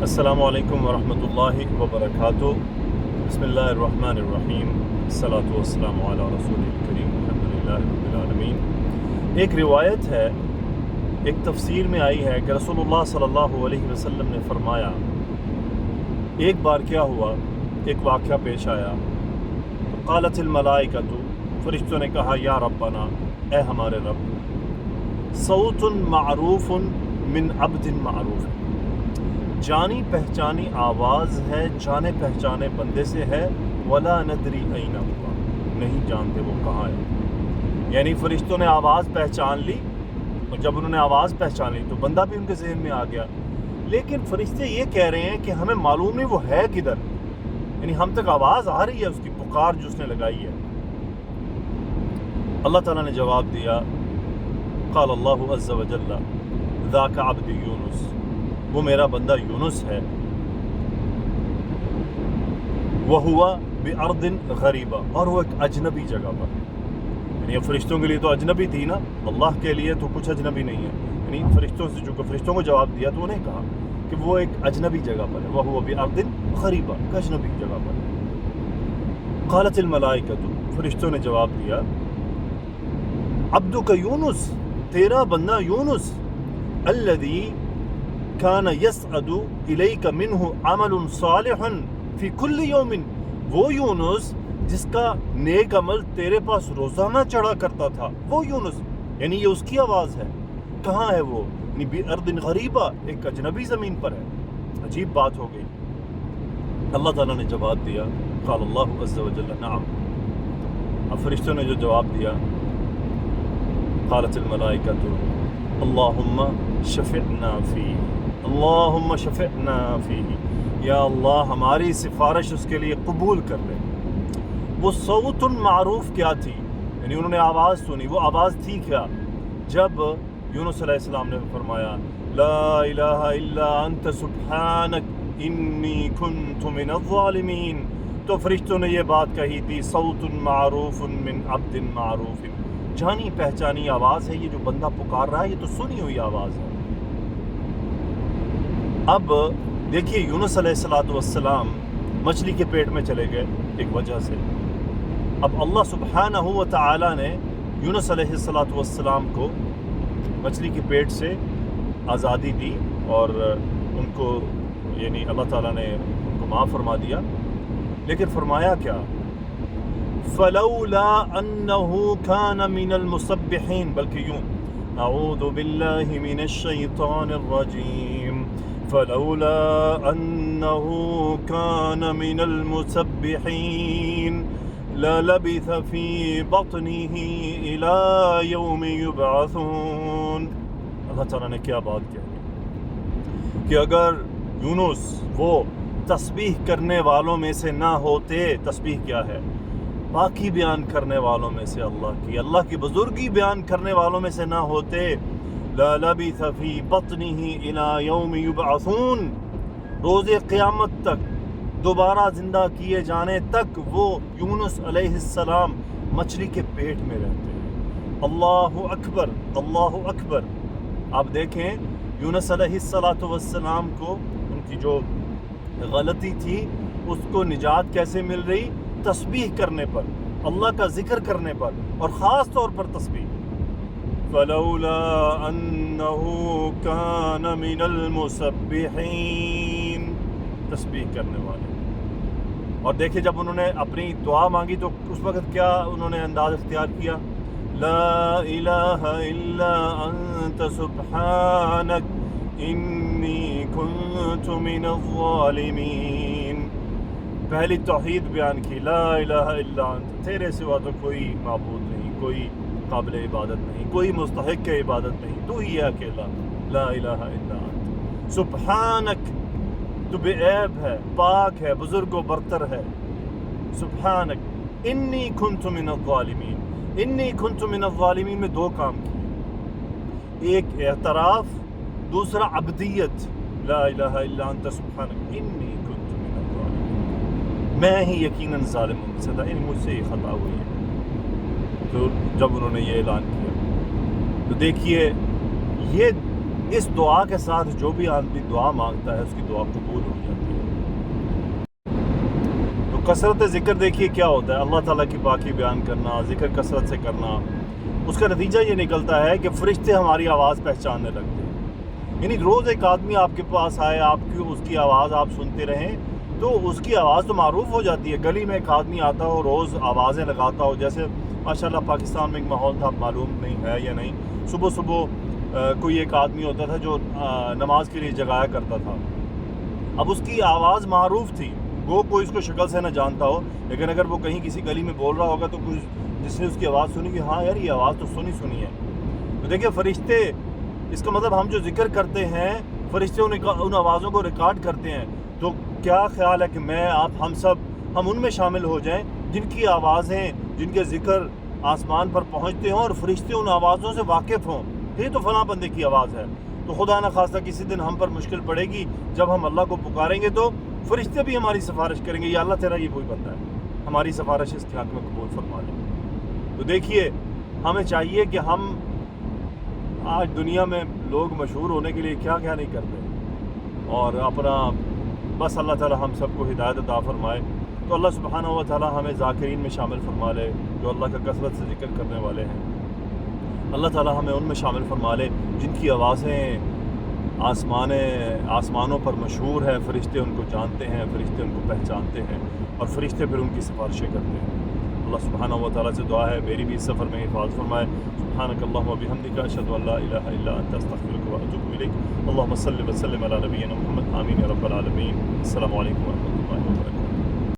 السلام علیکم ورحمۃ اللہ وبرکاتہ۔ بسم اللہ الرحمن الرحیم، الصلاۃ والسلام علی رسول الکریم، الحمدللہ رب العالمین۔ ایک روایت ہے، ایک تفسیر میں آئی ہے کہ رسول اللہ صلی اللہ علیہ وسلم نے فرمایا، ایک بار کیا ہوا، ایک واقعہ پیش آیا، قالت الملائکۃ، فرشتوں نے کہا یا ربنا، اے ہمارے رب، صوت معروف من عبد معروف، جانی پہچانی آواز ہے جانے پہچانے بندے سے ہے، ولا ندری این ہوا، نہیں جانتے وہ کہاں ہے۔ یعنی فرشتوں نے آواز پہچان لی، اور جب انہوں نے آواز پہچان لی تو بندہ بھی ان کے ذہن میں آ گیا، لیکن فرشتے یہ کہہ رہے ہیں کہ ہمیں معلوم نہیں وہ ہے کدھر، یعنی ہم تک آواز آ رہی ہے اس کی پکار جو اس نے لگائی ہے۔ اللہ تعالیٰ نے جواب دیا، قال اللہ عز وجل ذاک عبد یونس، وہ میرا بندہ یونس ہے، وَهُوَ بِأَرْضٍ غَرِيبَةٍ، اور وہ ایک اجنبی جگہ پر، یعنی فرشتوں کے لیے تو اجنبی تھی نا، اللہ کے لیے تو کچھ اجنبی نہیں ہے، یعنی فرشتوں سے جو فرشتوں کو جواب دیا تو انہیں کہا کہ وہ ایک اجنبی جگہ پر ہے، وَهُوَ بِأَرْضٍ غَرِيبَةٍ، ایک اجنبی جگہ پر ہے۔ قالت الملائکۃ، فرشتوں نے جواب دیا، عبدک یونس، تیرا بندہ یونس، الذی کان یصعد الیک منہ عمل صالح فی کل یوم، وہ یونس جس کا نیک عمل تیرے پاس روزانہ چڑھا کرتا تھا، وہ یونس، یعنی یہ اس کی آواز ہے۔ کہاں ہے وہ؟ یعنی بِأَرْضٍ غریبہ، ایک اجنبی زمین پر ہے۔ عجیب بات ہو گئی۔ اللہ تعالیٰ نے جواب دیا، قال اللہ عز وجل نعم، اب فرشتوں نے جو جواب دیا، قالت الملائکۃ اللہم شفعنا فیہ، اللہم شفعنا فیہ، یا اللہ ہماری سفارش اس کے لیے قبول کر لے۔ وہ صوت معروف کیا تھی؟ یعنی انہوں نے آواز سنی، وہ آواز تھی کیا؟ جب یونس علیہ السلام نے فرمایا لا الہ الا انت سبحانک انی کنت من الظالمین، تو فرشتوں نے یہ بات کہی تھی، صوت معروف من عبد معروف، جانی پہچانی آواز ہے، یہ جو بندہ پکار رہا ہے یہ تو سنی ہوئی آواز ہے۔ اب دیکھیے یونس علیہ السلام مچھلی کے پیٹ میں چلے گئے ایک وجہ سے، اب اللہ سبحانہ و تعالی نے یونس علیہ السلام کو مچھلی کے پیٹ سے آزادی دی، اور ان کو یعنی اللہ تعالیٰ نے ان کو معاف فرما دیا، لیکن فرمایا کیا؟ فلولا انه كان من المسبحين، بلکہ یوں، اعوذ باللہ من الشیطان الرجیم، فلولا انه كان من المسبحين للبث في بطنه الى يوم يبعثون۔ اللہ تعالیٰ نے کیا بات کہی کہ اگر یونس وہ تسبیح کرنے والوں میں سے نہ ہوتے، تسبیح کیا ہے؟ باقی بیان کرنے والوں میں سے اللہ کی بزرگی بیان کرنے والوں میں سے نہ ہوتے، لَلَبِثَ فِي بَطْنِهِ إِلَى يَوْمِ يُبْعَثُونَ، روز قیامت تک، دوبارہ زندہ کیے جانے تک وہ یونس علیہ السلام مچھلی کے پیٹ میں رہتے ہیں۔ اللہ اکبر، اللہ اکبر۔ آپ دیکھیں یونس علیہ السلام کو ان کی جو غلطی تھی اس کو نجات کیسے مل رہی؟ تسبیح کرنے پر، اللہ کا ذکر کرنے پر، اور خاص طور پر تسبیح۔ فلولا انه كان من المسبحين، تسبیح کرنے والے۔ اور دیکھیں جب انہوں نے اپنی دعا مانگی تو اس وقت کیا انہوں نے انداز اختیار کیا؟ لا الہ الا انت سبحانک انی کنت من الظالمین، پہلی توحید بیان کی، لا الہ الا انت، تیرے سوا تو کوئی معبود نہیں، کوئی قابل عبادت نہیں، کوئی مستحق عبادت نہیں، تو ہی ہے اکیلا، لا الہ الا انت، سبحانک، تو بے عیب ہے، پاک ہے، بزرگ و برتر ہے، سبحانک، انی کنت من الظالمین، انی کنت من الظالمین میں دو کام کیے، ایک اعتراف، دوسرا عبدیت، لا الہ الا انت سبحانک انی میں ہی یقیناً ظالم ہوں سے تھا، یعنی مجھ سے یہ خطا ہوئی ہے۔ تو جب انہوں نے یہ اعلان کیا تو دیکھیے یہ اس دعا کے ساتھ جو بھی آدمی دعا مانگتا ہے اس کی دعا قبول ہو جاتی ہے۔ تو کثرت ذکر دیکھیے کیا ہوتا ہے، اللہ تعالیٰ کی پاکی بیان کرنا، ذکر کثرت سے کرنا، اس کا نتیجہ یہ نکلتا ہے کہ فرشتے ہماری آواز پہچاننے لگتے ہیں۔ یعنی روز ایک آدمی آپ کے پاس آئے، آپ کی اس کی آواز آپ سنتے رہیں تو اس کی آواز تو معروف ہو جاتی ہے۔ گلی میں ایک آدمی آتا ہو، روز آوازیں لگاتا ہو، جیسے ماشاءاللہ پاکستان میں ایک ماحول تھا، معلوم نہیں ہے یا نہیں، صبح صبح کوئی ایک آدمی ہوتا تھا جو نماز کے لیے جگایا کرتا تھا۔ اب اس کی آواز معروف تھی، وہ کوئی اس کو شکل سے نہ جانتا ہو، لیکن اگر وہ کہیں کسی گلی میں بول رہا ہوگا تو کچھ جس نے اس کی آواز سنی کہ ہاں یار یہ آواز تو سنی ہے۔ تو دیکھیں فرشتے، اس کا مطلب ہم جو ذکر کرتے ہیں فرشتے ان آوازوں کو ریکارڈ کرتے ہیں۔ تو کیا خیال ہے کہ میں آپ ہم ان میں شامل ہو جائیں جن کی آوازیں، جن کے ذکر آسمان پر پہنچتے ہوں اور فرشتے ان آوازوں سے واقف ہوں، یہ تو فلاں بندے کی آواز ہے۔ تو خدا نہ خواستہ کسی دن ہم پر مشکل پڑے گی، جب ہم اللہ کو پکاریں گے تو فرشتے بھی ہماری سفارش کریں گے، یا اللہ تیرا یہ کوئی بندہ ہے، ہماری سفارش اس کے حق میں قبول فرما لیں۔ تو دیکھیے ہمیں چاہیے کہ ہم آج دنیا میں لوگ مشہور ہونے کے لیے کیا نہیں کرتے، اور اپنا بس اللہ تعالی ہم سب کو ہدایت عطا فرمائے۔ تو اللہ سبحانہ و تعالی ہمیں ذاکرین میں شامل فرما لے جو اللہ کا کثرت سے ذکر کرنے والے ہیں۔ اللہ تعالی ہمیں ان میں شامل فرما لے جن کی آوازیں آسمانوں پر مشہور ہے، فرشتے ان کو جانتے ہیں، فرشتے ان کو پہچانتے ہیں، اور فرشتے پھر ان کی سفارشیں کرتے ہیں۔ اللہ سبحانہ و تعالیٰ سے دعا ہے میری بھی اس سفر میں حفاظت فرمائے۔ سبحانک اللہم و بحمدک، اشہد ان لا الہ الا انت، استغفرک و اتوب الیک۔ اللہم صل وسلم علی نبینا محمد، آمین یا رب العالمین۔ السلام علیکم و رحمۃ اللہ وبرکاتہ۔